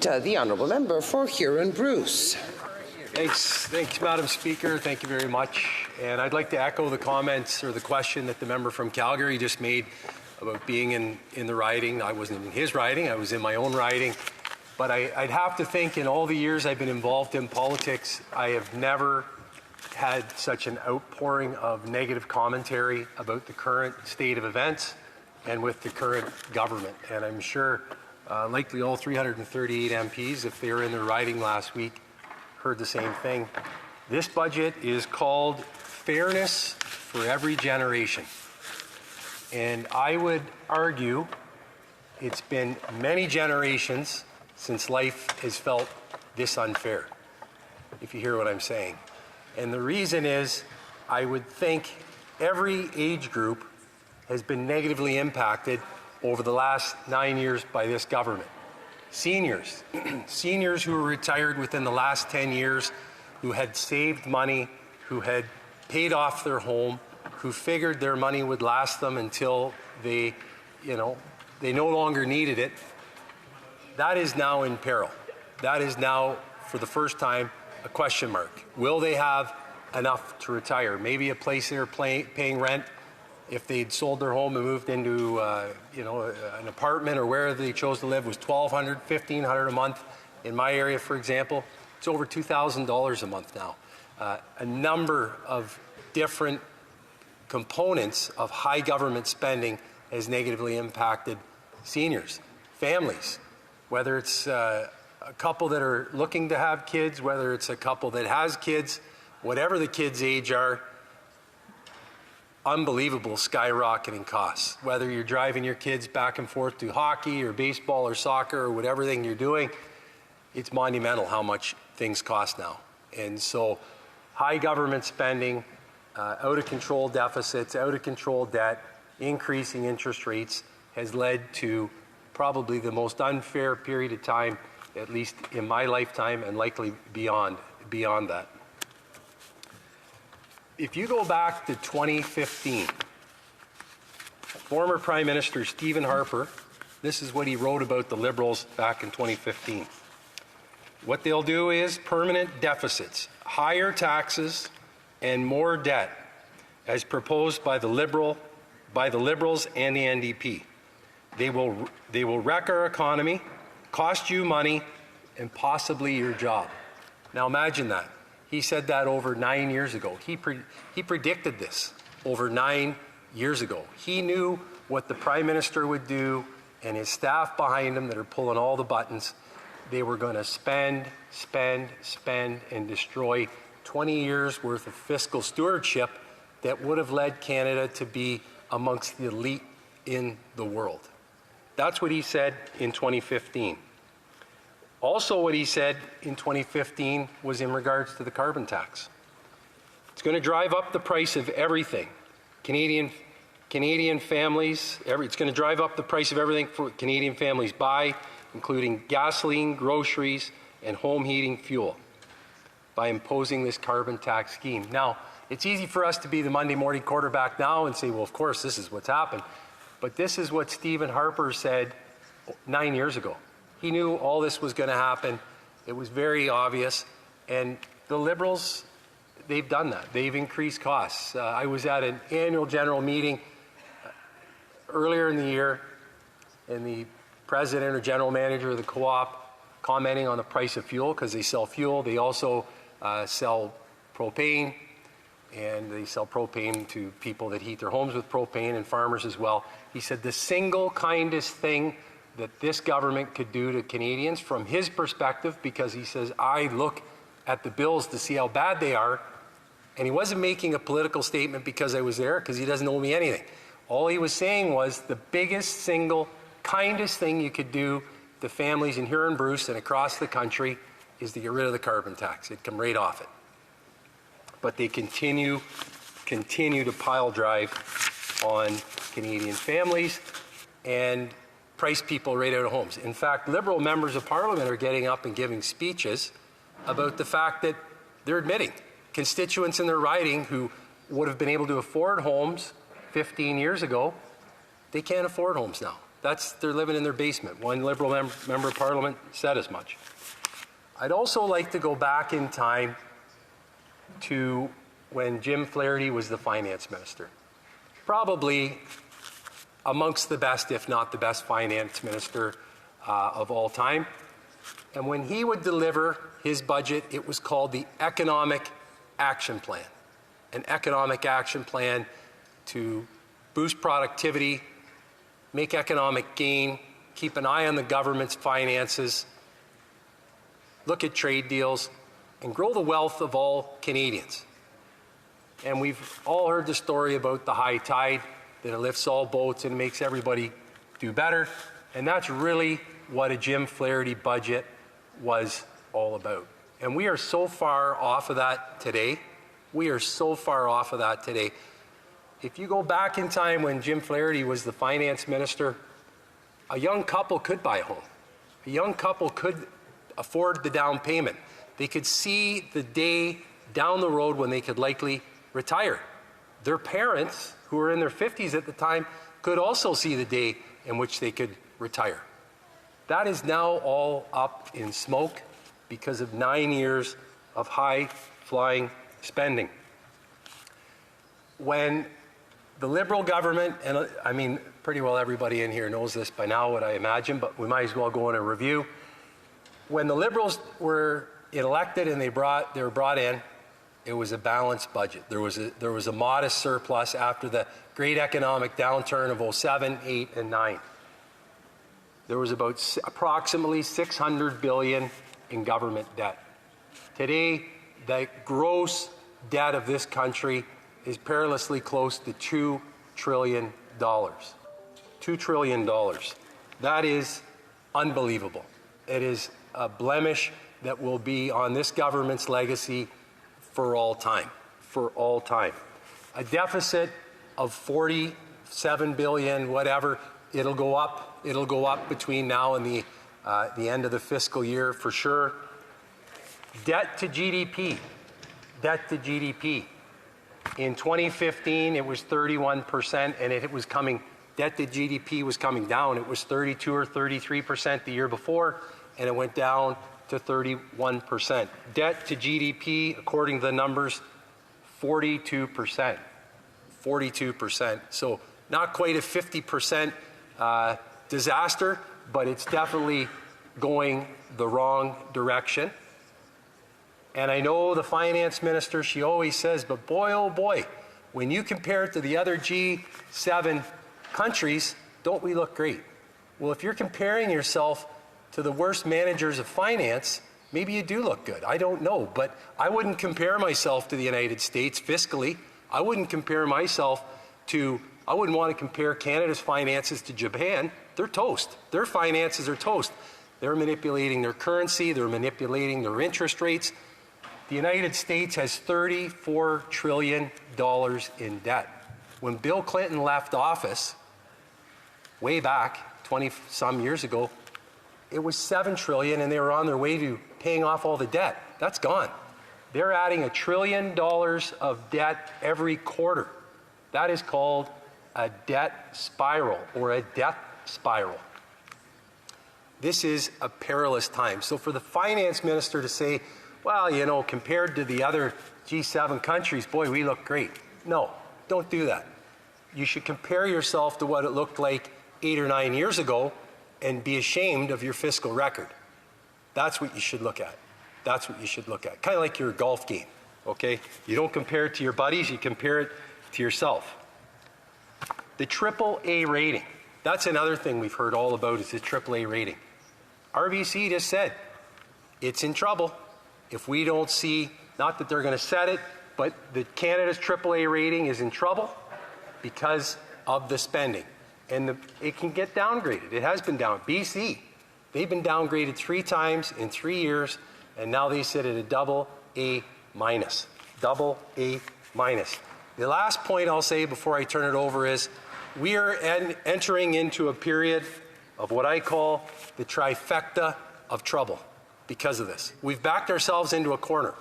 The Honourable Member for Huron-Bruce. Thanks, Madam Speaker. Thank you very much. And I'd like to echo the comments or the question that the member from Calgary just made about being in the riding. I wasn't in his riding, I was in my own riding. But I'd have to think in all the years I've been involved in politics, I have never had such an outpouring of negative commentary about the current state of events and with the current government. And I'm sure likely all 338 MPs, if they were in their riding last week, heard the same thing. This budget is called Fairness for Every Generation. And I would argue it's been many generations since life has felt this unfair, if you hear what I'm saying. And the reason is, I would think every age group has been negatively impacted over the last 9 years by this government. Seniors, seniors who were retired within the last 10 years, who had saved money, who had paid off their home, who figured their money would last them until they no longer needed it. That is now in peril. That is now, for the first time, a question mark. Will they have enough to retire? Maybe a place they're paying rent, if they'd sold their home and moved into an apartment or wherever they chose to live, was $1,200, $1,500 a month. In my area, for example, it's over $2,000 a month now. A number of different components of high government spending has negatively impacted seniors, families, whether it's a couple that are looking to have kids, whether it's a couple that has kids, whatever the kids' age are. Unbelievable skyrocketing costs. Whether you're driving your kids back and forth to hockey or baseball or soccer or whatever thing you're doing, it's monumental how much things cost now. And so high government spending, out of control deficits, out of control debt, increasing interest rates has led to probably the most unfair period of time, at least in my lifetime and likely beyond that. If you go back to 2015, former Prime Minister Stephen Harper, this is what he wrote about the Liberals back in 2015. What they'll do is permanent deficits, higher taxes, and more debt, as proposed by the Liberals and the NDP. They will wreck our economy, cost you money, and possibly your job. Now imagine that. He said that over 9 years ago. He predicted this over 9 years ago. He knew what the Prime Minister would do and his staff behind him that are pulling all the buttons. They were going to spend, and destroy 20 years worth of fiscal stewardship that would have led Canada to be amongst the elite in the world. That's what he said in 2015. Also, what he said in 2015 was in regards to the carbon tax. It's going to drive up the price of everything. Canadian families, it's going to drive up the price of everything for Canadian families buy, including gasoline, groceries, and home heating fuel, by imposing this carbon tax scheme. Now, it's easy for us to be the Monday morning quarterback now and say, well, of course, this is what's happened. But this is what Stephen Harper said 9 years ago. He knew all this was going to happen. It was very obvious. And the Liberals, they've done that. They've increased costs. I was at an annual general meeting earlier in the year, and the president or general manager of the co-op commenting on the price of fuel, because they sell fuel. They also sell propane, and they sell propane to people that heat their homes with propane and farmers as well. He said the single kindest thing that this government could do to Canadians from his perspective, because he says, I look at the bills to see how bad they are, and he wasn't making a political statement because I was there, because he doesn't owe me anything. All he was saying was the biggest single kindest thing you could do to families in Huron-Bruce and across the country is to get rid of the carbon tax. It'd come right off it. But they continue to pile drive on Canadian families and price people right out of homes. In fact, Liberal members of Parliament are getting up and giving speeches about the fact that they're admitting constituents in their riding who would have been able to afford homes 15 years ago, they can't afford homes now. They're living in their basement. One Liberal member of Parliament said as much. I'd also like to go back in time to when Jim Flaherty was the finance minister. Probably amongst the best, if not the best finance minister of all time. And when he would deliver his budget, it was called the Economic Action Plan. An economic action plan to boost productivity, make economic gain, keep an eye on the government's finances, look at trade deals, and grow the wealth of all Canadians. And we've all heard the story about the high tide, that it lifts all boats and makes everybody do better. And that's really what a Jim Flaherty budget was all about. And we are so far off of that today. We are so far off of that today. If you go back in time when Jim Flaherty was the finance minister, a young couple could buy a home. A young couple could afford the down payment. They could see the day down the road when they could likely retire. Their parents, who were in their 50s at the time, could also see the day in which they could retire. That is now all up in smoke because of 9 years of high-flying spending. When the Liberal government, and I mean, pretty well everybody in here knows this by now, what I imagine, but we might as well go in a review. When the Liberals were elected and they were brought in, it was a balanced budget. There was a modest surplus after the great economic downturn of 07, 8, and 9. There was about approximately $600 billion in government debt. Today, the gross debt of this country is perilously close to $2 trillion. $2 trillion. That is unbelievable. It is a blemish that will be on this government's legacy for all time. For all time. A deficit of $47 billion, whatever, it'll go up. It'll go up between now and the end of the fiscal year for sure. Debt to GDP. Debt to GDP. In 2015, it was 31%, and it was coming, debt to GDP was coming down. It was 32 or 33% the year before, and it went down to 31%. Debt to GDP, according to the numbers, 42%. 42%. So not quite a 50% disaster, but it's definitely going the wrong direction. And I know the finance minister, she always says, but boy, oh boy, when you compare it to the other G7 countries, don't we look great? Well, if you're comparing yourself to the worst managers of finance, maybe you do look good. I don't know, but I wouldn't compare myself to the United States fiscally. I wouldn't compare myself to, I wouldn't want to compare Canada's finances to Japan. They're toast. Their finances are toast. They're manipulating their currency. They're manipulating their interest rates. The United States has $34 trillion in debt. When Bill Clinton left office, way back 20-some years ago, it was $7 trillion, and they were on their way to paying off all the debt. That's gone. They're adding $1 trillion of debt every quarter. That is called a debt spiral or a death spiral. This is a perilous time. So for the finance minister to say, well, you know, compared to the other G7 countries, boy, we look great. No, don't do that. You should compare yourself to what it looked like 8 or 9 years ago and be ashamed of your fiscal record. That's what you should look at. That's what you should look at. Kind of like your golf game, okay? You don't compare it to your buddies, you compare it to yourself. The AAA rating. That's another thing we've heard all about is the AAA rating. RBC just said it's in trouble. If we don't see, not that they're going to set it, but Canada's AAA rating is in trouble because of the spending. And it can get downgraded. It has been down. BC, they've been downgraded 3 times in 3 years, and now they sit at a AA-. AA-. The last point I'll say before I turn it over is we are entering into a period of what I call the trifecta of trouble. Because of this. We've backed ourselves into a corner.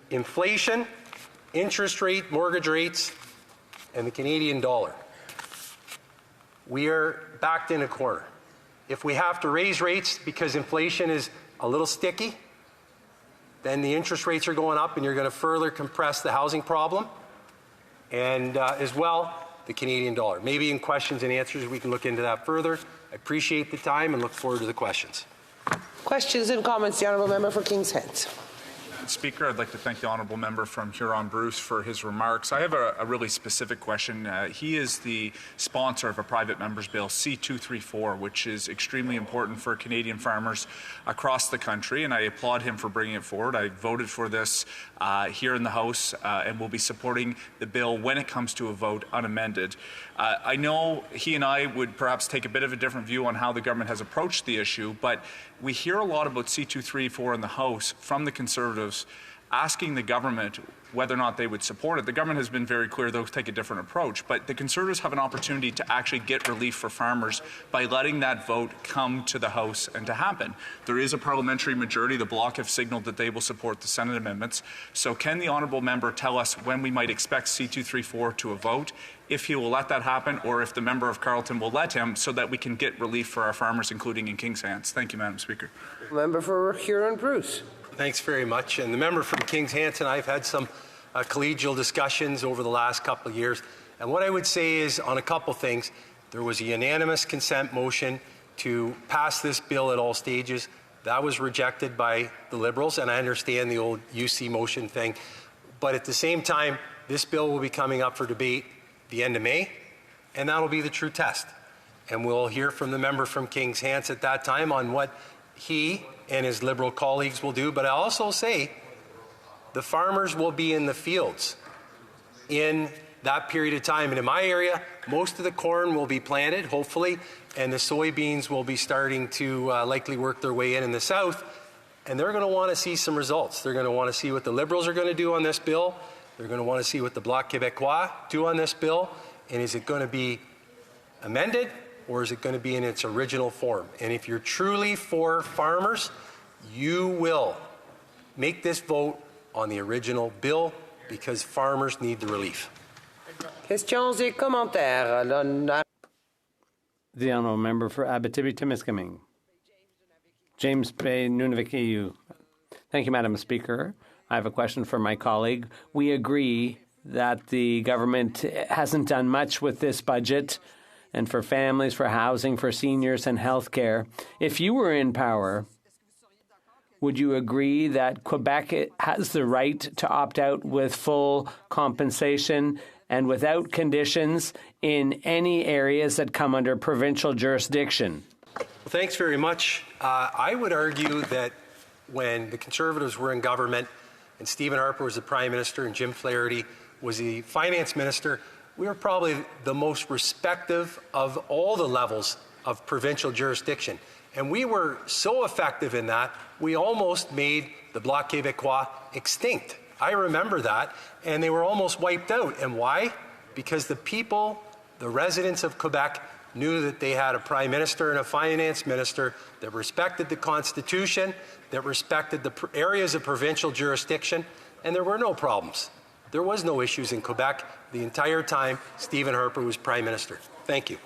Inflation, interest rate, mortgage rates, and the Canadian dollar. we are backed in a corner. If we have to raise rates because inflation is a little sticky, then the interest rates are going up and you're going to further compress the housing problem and as well the Canadian dollar. Maybe in questions and answers we can look into that further. I appreciate the time and look forward to the questions. Questions and comments, the honourable member for Kings Heads. Speaker, I'd like to thank the honourable member from Huron-Bruce for his remarks. I have a really specific question. He is the sponsor of a private member's bill, C-234, which is extremely important for Canadian farmers across the country, and I applaud him for bringing it forward. I voted for this here in the House and will be supporting the bill when it comes to a vote unamended. I know he and I would perhaps take a bit of a different view on how the government has approached the issue, but we hear a lot about C-234 in the House from the Conservatives asking the government whether or not they would support it. The government has been very clear they'll take a different approach, but the Conservatives have an opportunity to actually get relief for farmers by letting that vote come to the House and to happen. There is a parliamentary majority. The Bloc have signalled that they will support the Senate amendments. So can the honourable member tell us when we might expect C-234 to a vote, if he will let that happen, or if the member of Carleton will let him, so that we can get relief for our farmers, including in Kings Heads? Thank you, Madam Speaker. Member for Huron-Bruce. Thanks very much. And the member from Kings Heads and I have had some collegial discussions over the last couple of years. And what I would say is on a couple things, there was a unanimous consent motion to pass this bill at all stages. That was rejected by the Liberals, and I understand the old UC motion thing. But at the same time, this bill will be coming up for debate the end of May, and that'll be the true test. And we'll hear from the member from Kings Heads at that time on what he and his Liberal colleagues will do. But I also say the farmers will be in the fields in that period of time. And in my area, most of the corn will be planted, hopefully, and the soybeans will be starting to likely work their way in the south. And they're going to want to see some results. They're going to want to see what the Liberals are going to do on this bill. They're going to want to see what the Bloc Québécois do on this bill. And is it going to be amended, or is it going to be in its original form? And if you're truly for farmers, you will make this vote on the original bill, because farmers need the relief. Questions et commentaires. The honourable member for Abitibi-Témiscamingue. James Bay Nunavik. Thank you, Madam Speaker. I have a question for my colleague. We agree that the government hasn't done much with this budget, and for families, for housing, for seniors, and health care. If you were in power, would you agree that Quebec has the right to opt out with full compensation and without conditions in any areas that come under provincial jurisdiction? Well, thanks very much. I would argue that when the Conservatives were in government and Stephen Harper was the Prime Minister and Jim Flaherty was the Finance Minister, we were probably the most respective of all the levels of provincial jurisdiction. And we were so effective in that, we almost made the Bloc Québécois extinct. I remember that, and they were almost wiped out. And why? Because the people, the residents of Quebec, knew that they had a Prime Minister and a Finance Minister that respected the Constitution, that respected the areas of provincial jurisdiction, and there were no problems. There was no issues in Quebec the entire time Stephen Harper was Prime Minister. Thank you.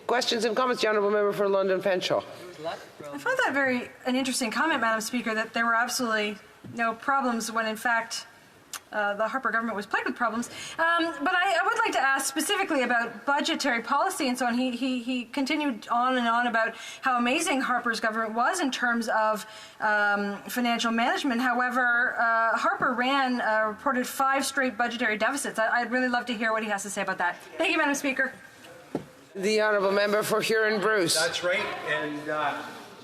Questions and comments, the honourable member for London Fanshawe. I found that an interesting comment, Madam Speaker, that there were absolutely no problems when in fact the Harper government was plagued with problems. But I would like to ask specifically about budgetary policy and so on. He continued on and on about how amazing Harper's government was in terms of financial management. However, Harper reported 5 straight budgetary deficits. I'd really love to hear what he has to say about that. Thank you, Madam Speaker. The honourable member for Huron-Bruce. That's right. And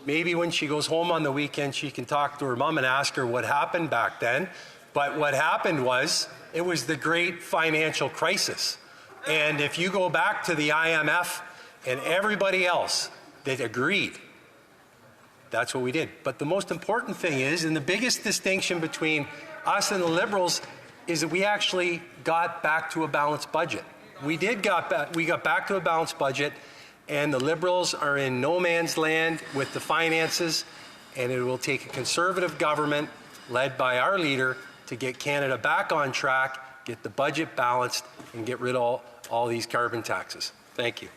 maybe when she goes home on the weekend, she can talk to her mom and ask her what happened back then. But what happened was, it was the great financial crisis. And if you go back to the IMF and everybody else that agreed, that's what we did. But the most important thing is, and the biggest distinction between us and the Liberals, is that we actually got back to a balanced budget. We got back to a balanced budget, and the Liberals are in no man's land with the finances, and it will take a Conservative government led by our leader to get Canada back on track get the budget balanced, and get rid of all these carbon taxes. Thank you.